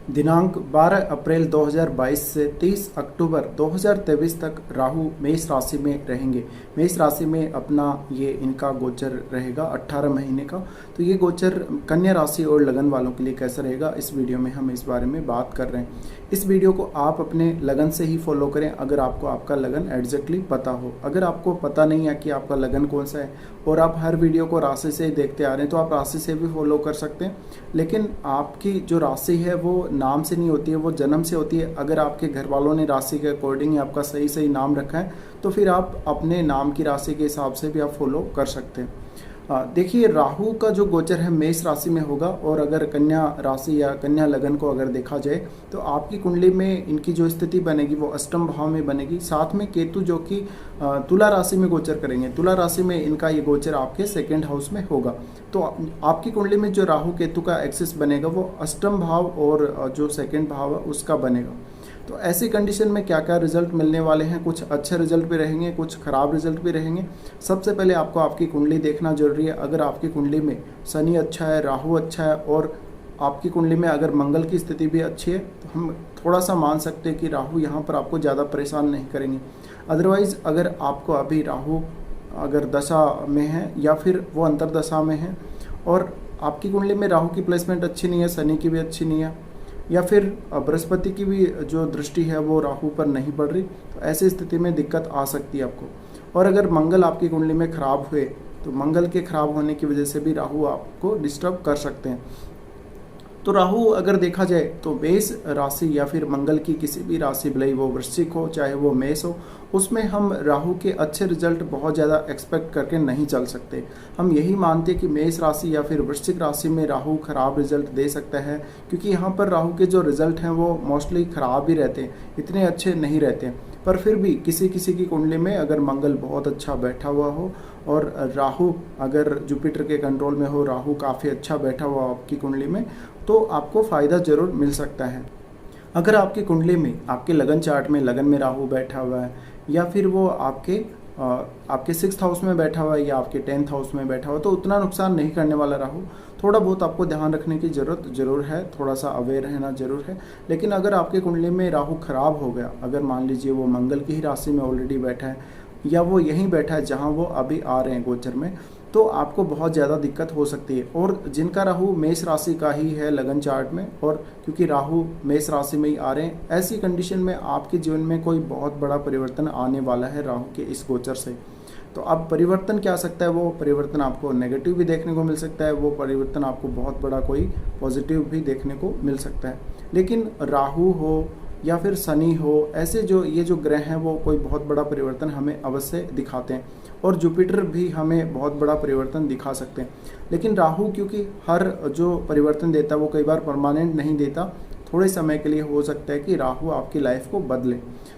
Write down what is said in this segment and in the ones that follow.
दिनांक 12 अप्रैल 2022 से 30 अक्टूबर 2023 तक राहु मेष राशि में रहेंगे। मेष राशि में अपना ये इनका गोचर रहेगा 18 महीने का। तो ये गोचर कन्या राशि और लगन वालों के लिए कैसा रहेगा, इस वीडियो में हम इस बारे में बात कर रहे हैं। इस वीडियो को आप अपने लगन से ही फॉलो करें अगर आपको आपका लगन एग्जैक्टली पता हो। अगर आपको पता नहीं है कि आपका लगन कौन सा है और आप हर वीडियो को राशि से ही देखते आ रहे हैं तो आप राशि से भी फॉलो कर सकते हैं, लेकिन आपकी जो राशि है वो नाम से नहीं होती है, वो जन्म से होती है। अगर आपके घर वालों ने राशि के अकॉर्डिंग आपका सही नाम रखा है तो फिर आप अपने नाम की राशि के हिसाब से भी आप फॉलो कर सकते हैं। देखिए, राहु का जो गोचर है मेष राशि में होगा और अगर कन्या राशि या कन्या लगन को अगर देखा जाए तो आपकी कुंडली में इनकी जो स्थिति बनेगी वो अष्टम भाव में बनेगी। साथ में केतु जो कि तुला राशि में गोचर करेंगे, तुला राशि में इनका ये गोचर आपके सेकंड हाउस में होगा। तो आपकी कुंडली में जो राहु केतु का एक्सिस बनेगा वो अष्टम भाव और जो सेकंड भाव है उसका बनेगा। तो ऐसी कंडीशन में क्या क्या रिजल्ट मिलने वाले हैं, कुछ अच्छे रिजल्ट भी रहेंगे, कुछ खराब रिजल्ट भी रहेंगे। सबसे पहले आपको आपकी कुंडली देखना जरूरी है। अगर आपकी कुंडली में शनि अच्छा है, राहु अच्छा है और आपकी कुंडली में अगर मंगल की स्थिति भी अच्छी है तो हम थोड़ा सा मान सकते हैं कि राहु यहाँ पर आपको ज़्यादा परेशान नहीं करेंगे। अदरवाइज़ अगर आपको अभी राहु अगर दशा में है या फिर वो अंतरदशा में है और आपकी कुंडली में राहु की प्लेसमेंट अच्छी नहीं है, शनि की भी अच्छी नहीं है या फिर बृहस्पति की भी जो दृष्टि है वो राहु पर नहीं पड़ रही, तो ऐसी स्थिति में दिक्कत आ सकती है आपको। और अगर मंगल आपकी कुंडली में खराब हुए तो मंगल के खराब होने की वजह से भी राहु आपको डिस्टर्ब कर सकते हैं। तो राहु अगर देखा जाए तो मेष राशि या फिर मंगल की किसी भी राशि, भले वो वृश्चिक हो चाहे वो मेष हो, उसमें हम राहु के अच्छे रिजल्ट बहुत ज़्यादा एक्सपेक्ट करके नहीं चल सकते। हम यही मानते हैं कि मेष राशि या फिर वृश्चिक राशि में राहु खराब रिजल्ट दे सकता है, क्योंकि यहाँ पर राहु के जो रिजल्ट हैं वो मोस्टली ख़राब ही रहते हैं, इतने अच्छे नहीं रहते हैं। पर फिर भी किसी किसी की कुंडली में अगर मंगल बहुत अच्छा बैठा हुआ हो और राहु अगर जुपिटर के कंट्रोल में हो, राहु काफ़ी अच्छा बैठा हुआ हो आपकी कुंडली में, तो आपको फ़ायदा ज़रूर मिल सकता है। अगर आपकी कुंडली में आपके लगन चार्ट में लगन में राहु बैठा हुआ है या फिर वो आपके 6th हाउस में बैठा हुआ है या आपके 10th हाउस में बैठा हुआ है तो उतना नुकसान नहीं करने वाला राहु। थोड़ा बहुत आपको ध्यान रखने की ज़रूरत ज़रूर है, थोड़ा सा अवेयर रहना ज़रूर है। लेकिन अगर आपके कुंडली में राहु खराब हो गया, अगर मान लीजिए वो मंगल की ही राशि में ऑलरेडी बैठा है या वो यहीं बैठा है जहाँ वो अभी आ रहे हैं गोचर में, तो आपको बहुत ज़्यादा दिक्कत हो सकती है। और जिनका राहु मेष राशि का ही है लगन चार्ट में, और क्योंकि राहु मेष राशि में ही आ रहे हैं, ऐसी कंडीशन में आपके जीवन में कोई बहुत बड़ा परिवर्तन आने वाला है राहु के इस गोचर से। तो अब परिवर्तन क्या आ सकता है, वो परिवर्तन आपको नेगेटिव भी देखने को मिल सकता है, वो परिवर्तन आपको बहुत बड़ा कोई पॉजिटिव भी देखने को मिल सकता है। लेकिन राहु हो या फिर शनि हो, ऐसे ये जो ग्रह हैं वो कोई बहुत बड़ा परिवर्तन हमें अवश्य दिखाते हैं और जुपिटर भी हमें बहुत बड़ा परिवर्तन दिखा सकते हैं। लेकिन राहु क्योंकि हर जो परिवर्तन देता है वो कई बार परमानेंट नहीं देता, थोड़े समय के लिए हो सकता है कि राहु आपकी लाइफ को बदले।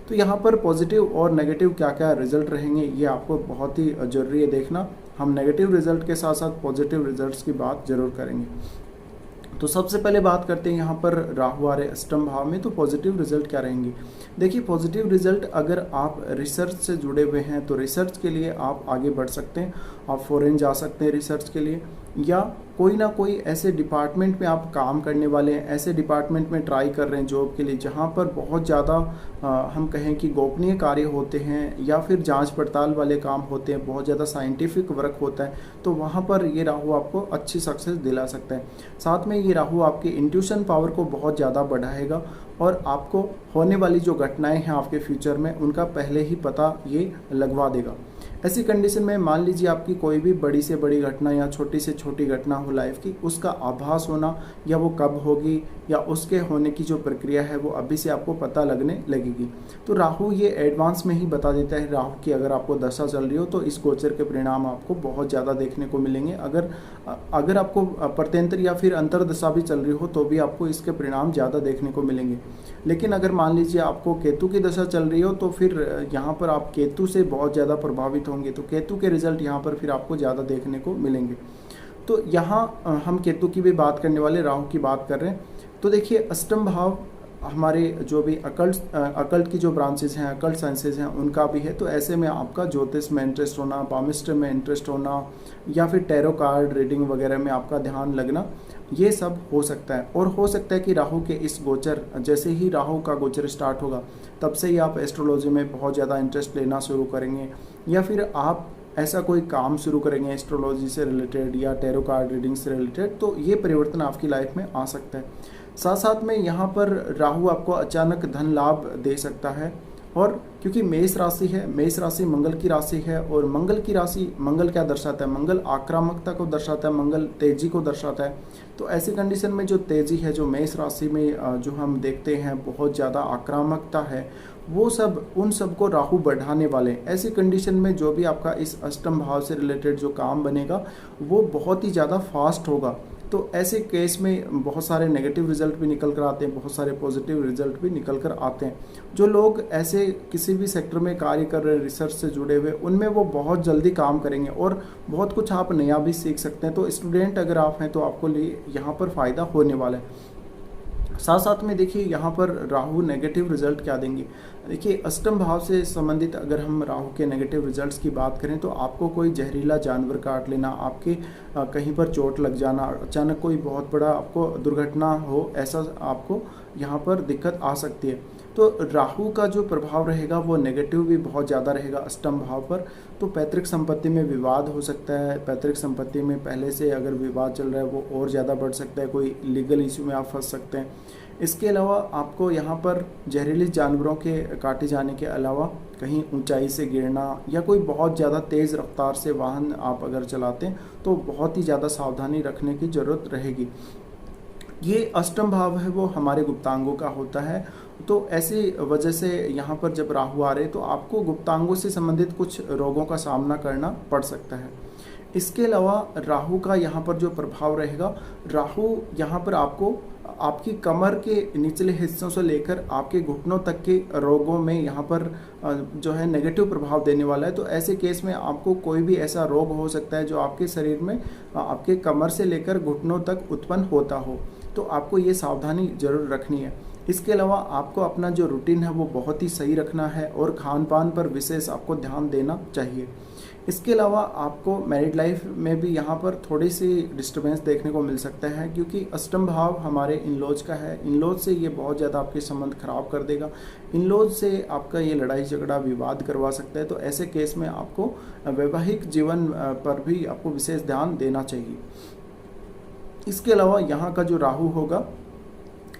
तो यहाँ पर पॉजिटिव और नेगेटिव क्या क्या रिजल्ट रहेंगे ये आपको बहुत ही ज़रूरी है देखना। हम नेगेटिव रिजल्ट के साथ साथ पॉजिटिव रिजल्ट्स की बात ज़रूर करेंगे। तो सबसे पहले बात करते हैं यहाँ पर राहु आ रहे अष्टम भाव में, तो पॉजिटिव रिजल्ट क्या रहेंगे। देखिए, पॉजिटिव रिजल्ट अगर आप रिसर्च से जुड़े हुए हैं तो रिसर्च के लिए आप आगे बढ़ सकते हैं, आप फॉरेन जा सकते हैं रिसर्च के लिए, या कोई ना कोई ऐसे डिपार्टमेंट में आप काम करने वाले हैं, ऐसे डिपार्टमेंट में ट्राई कर रहे हैं जॉब के लिए जहाँ पर बहुत ज़्यादा हम कहें कि गोपनीय कार्य होते हैं या फिर जांच पड़ताल वाले काम होते हैं, बहुत ज़्यादा साइंटिफिक वर्क होता है, तो वहाँ पर ये राहु आपको अच्छी सक्सेस दिला सकता है। साथ में ये राहु आपके इंट्यूशन पावर को बहुत ज़्यादा बढ़ाएगा और आपको होने वाली जो घटनाएं हैं आपके फ्यूचर में उनका पहले ही पता ये लगवा देगा। ऐसी कंडीशन में मान लीजिए आपकी कोई भी बड़ी से बड़ी घटना या छोटी से छोटी घटना हो लाइफ की, उसका आभास होना या वो कब होगी या उसके होने की जो प्रक्रिया है वो अभी से आपको पता लगने लगेगी। तो राहु ये एडवांस में ही बता देता है। राहु की अगर आपको दशा चल रही हो तो इस गोचर के परिणाम आपको बहुत ज़्यादा देखने को मिलेंगे। अगर आपको प्रत्यंतर या फिर अंतरदशा भी चल रही हो तो भी आपको इसके परिणाम ज़्यादा देखने को मिलेंगे। लेकिन अगर मान लीजिए आपको केतु की दशा चल रही हो तो फिर यहाँ पर आप केतु से बहुत ज़्यादा प्रभावित होंगे, तो केतु के रिजल्ट यहाँ पर फिर आपको ज़्यादा देखने को मिलेंगे। तो यहाँ हम केतु की भी बात करने वाले, राहु की बात कर रहे हैं। तो देखिए, अष्टम भाव हमारे जो भी अकल्ट की जो ब्रांचेज हैं, अकल्ट साइंसेज हैं, उनका भी है। तो ऐसे में आपका ज्योतिष में इंटरेस्ट होना, पामिस्ट्री में इंटरेस्ट होना, या फिर टैरो कार्ड रीडिंग वगैरह में आपका ध्यान लगना, ये सब हो सकता है। और हो सकता है कि राहु के इस गोचर, जैसे ही राहु का गोचर स्टार्ट होगा तब से ही आप एस्ट्रोलॉजी में बहुत ज़्यादा इंटरेस्ट लेना शुरू करेंगे, या फिर आप ऐसा कोई काम शुरू करेंगे एस्ट्रोलॉजी से रिलेटेड या टैरो कार्ड रीडिंग से रिलेटेड। तो ये परिवर्तन आपकी लाइफ में आ सकता है। साथ साथ में यहाँ पर राहु आपको अचानक धन लाभ दे सकता है, और क्योंकि मेष राशि है, मेष राशि मंगल की राशि है, और मंगल की राशि, मंगल क्या दर्शाता है? मंगल आक्रामकता को दर्शाता है, मंगल तेजी को दर्शाता है। तो ऐसी कंडीशन में जो तेजी है, जो मेष राशि में जो हम देखते हैं बहुत ज़्यादा आक्रामकता है, वो सब, उन सब को राहु बढ़ाने वाले। ऐसी कंडीशन में जो भी आपका इस अष्टम भाव से रिलेटेड जो काम बनेगा वो बहुत ही ज़्यादा फास्ट होगा। तो ऐसे केस में बहुत सारे नेगेटिव रिजल्ट भी निकल कर आते हैं, बहुत सारे पॉजिटिव रिजल्ट भी निकल कर आते हैं। जो लोग ऐसे किसी भी सेक्टर में कार्य कर रहे हैं, रिसर्च से जुड़े हुए, उनमें वो बहुत जल्दी काम करेंगे और बहुत कुछ आप नया भी सीख सकते हैं। तो स्टूडेंट अगर आप हैं तो आपको लिए यहाँ पर फ़ायदा होने वाला है। साथ साथ में देखिए यहाँ पर राहु नेगेटिव रिजल्ट क्या देंगे। देखिए अष्टम भाव से संबंधित अगर हम राहु के नेगेटिव रिजल्ट्स की बात करें तो आपको कोई जहरीला जानवर काट लेना, आपके कहीं पर चोट लग जाना, अचानक कोई बहुत बड़ा आपको दुर्घटना हो, ऐसा आपको यहाँ पर दिक्कत आ सकती है। तो राहु का जो प्रभाव रहेगा वो नेगेटिव भी बहुत ज़्यादा रहेगा अष्टम भाव पर। तो पैतृक संपत्ति में विवाद हो सकता है, पैतृक संपत्ति में पहले से अगर विवाद चल रहा है वो और ज़्यादा बढ़ सकता है, कोई लीगल इशू में आप फंस सकते हैं। इसके अलावा आपको यहाँ पर जहरीले जानवरों के काटे जाने के अलावा कहीं ऊंचाई से गिरना या कोई बहुत ज़्यादा तेज़ रफ्तार से वाहन आप अगर चलाते हैं तो बहुत ही ज़्यादा सावधानी रखने की ज़रूरत रहेगी। ये अष्टम भाव है वो हमारे गुप्तांगों का होता है। तो ऐसी वजह से यहाँ पर जब राहु आ रहे तो आपको गुप्तांगों से संबंधित कुछ रोगों का सामना करना पड़ सकता है। इसके अलावा राहु का यहाँ पर जो प्रभाव रहेगा, राहु यहाँ पर आपको आपकी कमर के निचले हिस्सों से लेकर आपके घुटनों तक के रोगों में यहाँ पर जो है नेगेटिव प्रभाव देने वाला है। तो ऐसे केस में आपको कोई भी ऐसा रोग हो सकता है जो आपके शरीर में आपके कमर से लेकर घुटनों तक उत्पन्न होता हो, तो आपको ये सावधानी जरूर रखनी है। इसके अलावा आपको अपना जो रूटीन है वो बहुत ही सही रखना है और खान पान पर विशेष आपको ध्यान देना चाहिए। इसके अलावा आपको मैरिड लाइफ में भी यहाँ पर थोड़ी सी डिस्टर्बेंस देखने को मिल सकता है, क्योंकि अष्टम भाव हमारे इनलॉज का है। इनलॉज से ये बहुत ज़्यादा आपके संबंध खराब कर देगा, इनलॉज से आपका ये लड़ाई झगड़ा विवाद करवा सकता है। तो ऐसे केस में आपको वैवाहिक जीवन पर भी आपको विशेष ध्यान देना चाहिए। इसके अलावा यहाँ का जो राहु होगा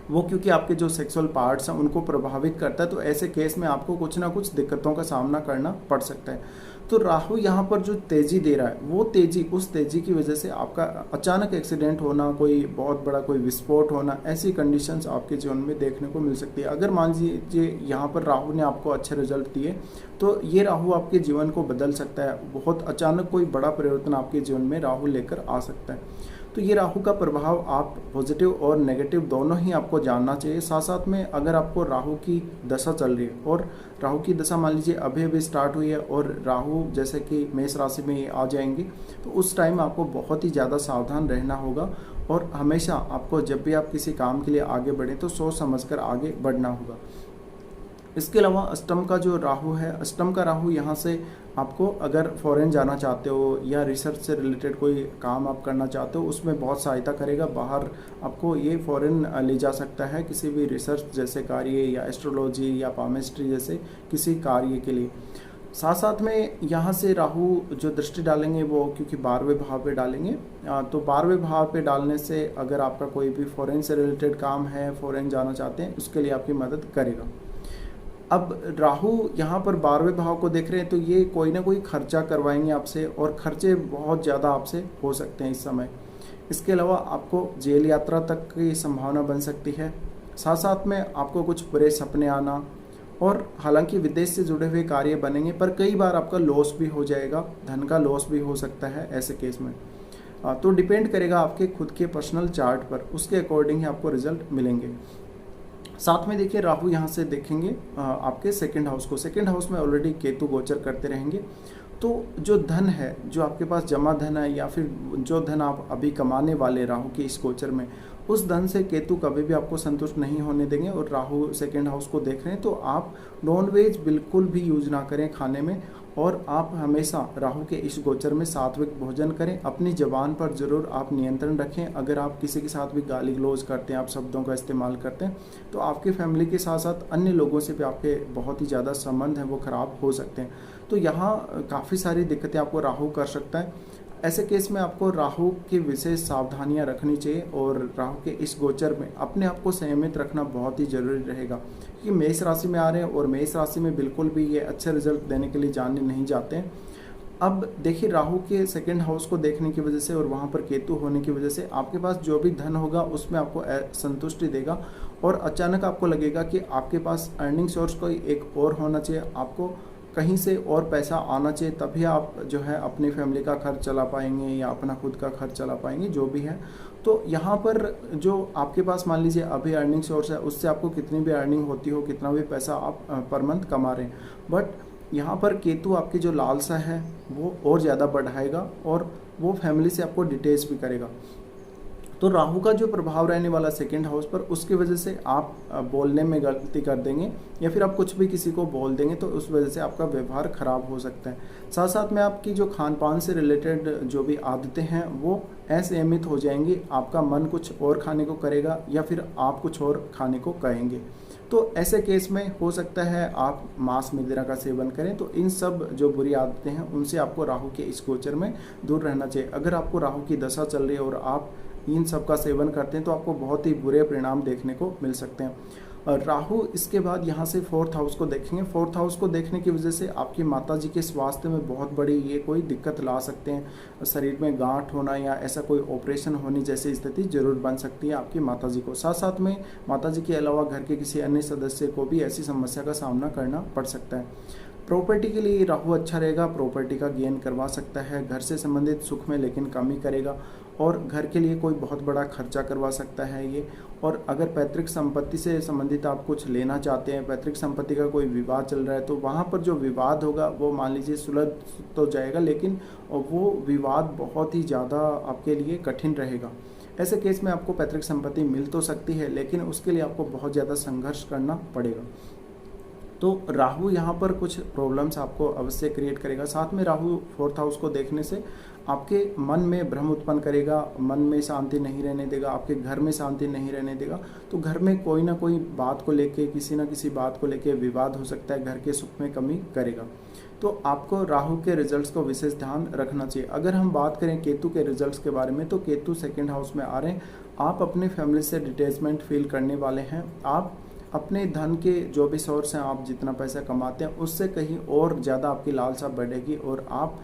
वो क्योंकि आपके जो सेक्सुअल पार्ट्स हैं उनको प्रभावित करता है, तो ऐसे केस में आपको कुछ ना कुछ दिक्कतों का सामना करना पड़ सकता है। तो राहु यहाँ पर जो तेजी दे रहा है वो तेजी, उस तेजी की वजह से आपका अचानक एक्सीडेंट होना, कोई बहुत बड़ा कोई विस्फोट होना, ऐसी कंडीशंस आपके जीवन में देखने को मिल सकती है। अगर मान लीजिए यहाँ पर राहु ने आपको अच्छे रिजल्ट दिए तो ये राहु आपके जीवन को बदल सकता है, बहुत अचानक कोई बड़ा परिवर्तन आपके जीवन में राहु लेकर आ सकता है। तो ये राहु का प्रभाव आप पॉजिटिव और नेगेटिव दोनों ही आपको जानना चाहिए। साथ साथ में अगर आपको राहु की दशा चल रही है और राहु की दशा मान लीजिए अभी अभी स्टार्ट हुई है और राहु जैसे कि मेष राशि में आ जाएंगे, तो उस टाइम आपको बहुत ही ज़्यादा सावधान रहना होगा और हमेशा आपको जब भी आप किसी काम के लिए आगे बढ़ें तो सोच समझ कर आगे बढ़ना होगा। इसके अलावा अष्टम का जो राहु है, अष्टम का राहु यहाँ से आपको अगर फॉरेन जाना चाहते हो या रिसर्च से रिलेटेड कोई काम आप करना चाहते हो उसमें बहुत सहायता करेगा। बाहर आपको ये फॉरेन ले जा सकता है किसी भी रिसर्च जैसे कार्य या एस्ट्रोलॉजी या पामिस्ट्री जैसे किसी कार्य के लिए। साथ साथ में यहाँ से राहु जो दृष्टि डालेंगे वो क्योंकि 12वें भाव पे डालेंगे, तो 12वें भाव पे डालने से अगर आपका कोई भी फॉरेन से रिलेटेड काम है, फॉरेन जाना चाहते हैं, उसके लिए आपकी मदद करेगा। अब राहु यहाँ पर 12वें भाव को देख रहे हैं तो ये कोई ना कोई खर्चा करवाएंगे आपसे और खर्चे बहुत ज़्यादा आपसे हो सकते हैं इस समय। इसके अलावा आपको जेल यात्रा तक की संभावना बन सकती है। साथ साथ में आपको कुछ बुरे सपने आना, और हालांकि विदेश से जुड़े हुए कार्य बनेंगे पर कई बार आपका लॉस भी हो जाएगा, धन का लॉस भी हो सकता है ऐसे केस में। तो डिपेंड करेगा आपके खुद के पर्सनल चार्ट पर, उसके अकॉर्डिंग ही आपको रिजल्ट मिलेंगे। साथ में देखिए राहु यहाँ से देखेंगे आपके सेकंड हाउस को, सेकंड हाउस में ऑलरेडी केतु गोचर करते रहेंगे। तो जो धन है, जो आपके पास जमा धन है या फिर जो धन आप अभी कमाने वाले राहु के इस गोचर में, उस धन से केतु कभी भी आपको संतुष्ट नहीं होने देंगे। और राहु सेकंड हाउस को देख रहे हैं, तो आप नॉनवेज बिल्कुल भी यूज ना करें खाने में, और आप हमेशा राहु के इस गोचर में सात्विक भोजन करें। अपनी ज़बान पर ज़रूर आप नियंत्रण रखें। अगर आप किसी के साथ भी गाली गलौज करते हैं, आप शब्दों का इस्तेमाल करते हैं, तो आपकी फैमिली के साथ साथ अन्य लोगों से भी आपके बहुत ही ज़्यादा संबंध हैं वो ख़राब हो सकते हैं। तो यहाँ काफ़ी सारी दिक्कतें आपको राहु कर सकता है। ऐसे केस में आपको राहु की विशेष सावधानियां रखनी चाहिए, और राहु के इस गोचर में अपने आप को संयमित रखना बहुत ही जरूरी रहेगा, क्योंकि मेष राशि में आ रहे हैं और मेष राशि में बिल्कुल भी ये अच्छे रिजल्ट देने के लिए जाने नहीं जाते हैं। अब देखिए, राहु के सेकंड हाउस को देखने की वजह से और वहाँ पर केतु होने की वजह से आपके पास जो भी धन होगा उसमें आपको संतुष्टि देगा, और अचानक आपको लगेगा कि आपके पास अर्निंग सोर्स कोई एक और होना चाहिए, आपको कहीं से और पैसा आना चाहिए, तभी आप जो है अपनी फैमिली का खर्च चला पाएंगे या अपना खुद का खर्च चला पाएंगे, जो भी है। तो यहाँ पर जो आपके पास मान लीजिए अभी अर्निंग सोर्स है, उससे आपको कितनी भी अर्निंग होती हो, कितना भी पैसा आप पर मंथ कमा रहे हैं, बट यहाँ पर केतु आपकी जो लालसा है वो और ज़्यादा बढ़ाएगा, और वो फैमिली से आपको डिटेच भी करेगा। तो राहु का जो प्रभाव रहने वाला सेकंड हाउस पर, उसकी वजह से आप बोलने में गलती कर देंगे, या फिर आप कुछ भी किसी को बोल देंगे, तो उस वजह से आपका व्यवहार खराब हो सकता है। साथ साथ में आपकी जो खान पान से रिलेटेड जो भी आदतें हैं वो असंयमित हो जाएंगी। आपका मन कुछ और खाने को करेगा, या फिर आप कुछ और खाने को कहेंगे। तो ऐसे केस में हो सकता है आप मांस मदिरा का सेवन करें। तो इन सब जो बुरी आदतें हैं उनसे आपको राहु के इस गोचर में दूर रहना चाहिए। अगर आपको राहु की दशा चल रही है और आप इन सब का सेवन करते हैं, तो आपको बहुत ही बुरे परिणाम देखने को मिल सकते हैं। राहु इसके बाद यहाँ से फोर्थ हाउस को देखेंगे। फोर्थ हाउस को देखने की वजह से आपकी माताजी के स्वास्थ्य में बहुत बड़ी ये कोई दिक्कत ला सकते हैं। शरीर में गांठ होना या ऐसा कोई ऑपरेशन होने जैसी स्थिति जरूर बन सकती है आपकी माताजी को। साथ साथ में माताजी के अलावा घर के किसी अन्य सदस्य को भी ऐसी समस्या का सामना करना पड़ सकता है। प्रॉपर्टी के लिए राहु अच्छा रहेगा, प्रॉपर्टी का गेन करवा सकता है। घर से संबंधित सुख में लेकिन कमी करेगा, और घर के लिए कोई बहुत बड़ा खर्चा करवा सकता है ये। और अगर पैतृक संपत्ति से संबंधित आप कुछ लेना चाहते हैं, पैतृक संपत्ति का कोई विवाद चल रहा है, तो वहाँ पर जो विवाद होगा वो मान लीजिए सुलझ तो जाएगा, लेकिन वो विवाद बहुत ही ज़्यादा आपके लिए कठिन रहेगा। ऐसे केस में आपको पैतृक संपत्ति मिल तो सकती है, लेकिन उसके लिए आपको बहुत ज़्यादा संघर्ष करना पड़ेगा। तो राहु यहाँ पर कुछ प्रॉब्लम्स आपको अवश्य क्रिएट करेगा। साथ में राहु फोर्थ हाउस को देखने से आपके मन में भ्रम उत्पन्न करेगा, मन में शांति नहीं रहने देगा, आपके घर में शांति नहीं रहने देगा। तो घर में कोई ना कोई बात को लेके, किसी ना किसी बात को लेके विवाद हो सकता है, घर के सुख में कमी करेगा। तो आपको राहु के रिजल्ट्स को विशेष ध्यान रखना चाहिए। अगर हम बात करें केतु के रिजल्ट्स के बारे में, तो केतु सेकेंड हाउस में आ रहे हैं। आप अपने फैमिली से डिटैचमेंट फील करने वाले हैं। आप अपने धन के जो भी सोर्स हैं, आप जितना पैसा कमाते हैं उससे कहीं और ज़्यादा आपकी लालसा बढ़ेगी, और आप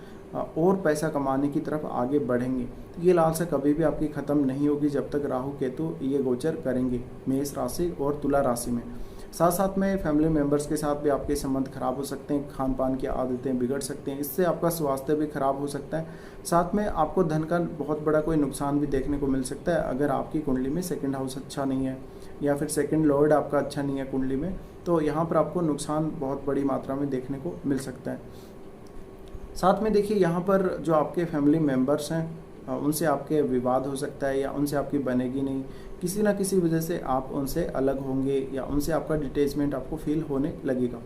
और पैसा कमाने की तरफ आगे बढ़ेंगे। ये लालसा कभी भी आपकी ख़त्म नहीं होगी जब तक राहु केतु ये गोचर करेंगे मेष राशि और तुला राशि में। साथ साथ में फैमिली मेंबर्स के साथ भी आपके संबंध खराब हो सकते हैं, खान पान की आदतें बिगड़ सकते हैं, इससे आपका स्वास्थ्य भी खराब हो सकता है। साथ में आपको धन का बहुत बड़ा कोई नुकसान भी देखने को मिल सकता है अगर आपकी कुंडली में सेकंड हाउस अच्छा नहीं है, या फिर सेकंड लॉर्ड आपका अच्छा नहीं है कुंडली में, तो यहाँ पर आपको नुकसान बहुत बड़ी मात्रा में देखने को मिल सकता है। साथ में देखिए, यहाँ पर जो आपके फैमिली मेम्बर्स हैं उनसे आपके विवाद हो सकता है, या उनसे आपकी बनेगी नहीं, किसी ना किसी वजह से आप उनसे अलग होंगे, या उनसे आपका डिटैचमेंट आपको फील होने लगेगा।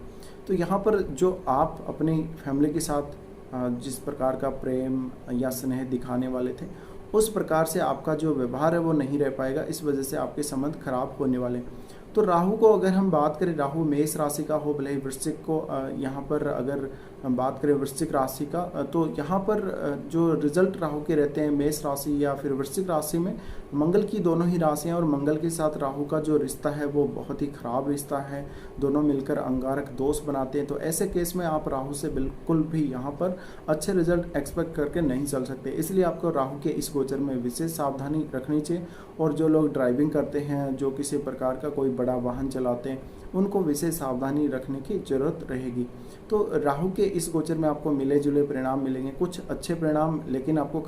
तो यहाँ पर जो आप अपनी फैमिली के साथ जिस प्रकार का प्रेम या स्नेह दिखाने वाले थे, उस प्रकार से आपका जो व्यवहार है वो नहीं रह पाएगा। इस वजह से आपके संबंध खराब होने वाले हैं। तो राहु को अगर हम बात करें, राहु मेष राशि का हो, भले ही वृश्चिक को यहाँ पर अगर हम बात करें वृश्चिक राशि का, तो यहाँ पर जो रिजल्ट राहु के रहते हैं मेष राशि या फिर वृश्चिक राशि में, मंगल की दोनों ही राशियाँ और मंगल के साथ राहु का जो रिश्ता है वो बहुत ही खराब रिश्ता है। दोनों मिलकर अंगारक दोष बनाते हैं। तो ऐसे केस में आप राहु से बिल्कुल भी यहाँ पर अच्छे रिजल्ट एक्सपेक्ट करके नहीं चल सकते। इसलिए आपको राहु के इस गोचर में विशेष सावधानी रखनी चाहिए। और जो लोग ड्राइविंग करते हैं, जो किसी प्रकार का कोई बड़ा वाहन चलाते हैं, उनको विशेष सावधानी रखने की जरूरत रहेगी। तो राहु के इस गोचर में आपको मिले जुले परिणाम मिलेंगे, कुछ अच्छे परिणाम, लेकिन आपको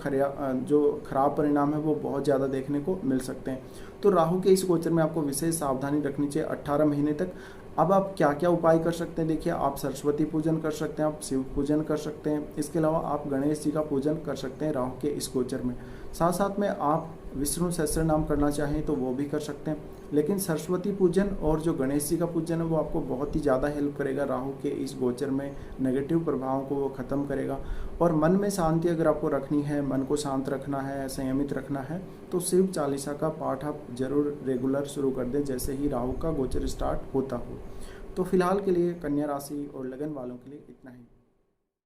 जो खराब परिणाम है वो बहुत ज़्यादा देखने को मिल सकते हैं। तो राहु के इस गोचर में आपको विशेष सावधानी रखनी चाहिए 18 महीने तक। अब आप क्या क्या उपाय कर सकते हैं, देखिए, आप सरस्वती पूजन कर सकते हैं, आप शिव पूजन कर सकते हैं, इसके अलावा आप गणेश जी का पूजन कर सकते हैं राहु के इस गोचर में। साथ साथ में आप विष्णु सहस्त्र नाम करना चाहें तो वो भी कर सकते हैं। लेकिन सरस्वती पूजन और जो गणेश जी का पूजन है वो आपको बहुत ही ज़्यादा हेल्प करेगा। राहु के इस गोचर में नेगेटिव प्रभावों को वो ख़त्म करेगा। और मन में शांति अगर आपको रखनी है, मन को शांत रखना है, संयमित रखना है, तो शिव चालीसा का पाठ आप जरूर रेगुलर शुरू कर दें जैसे ही राहु का गोचर स्टार्ट होता हो। तो फिलहाल के लिए कन्या राशि और लगन वालों के लिए इतना ही।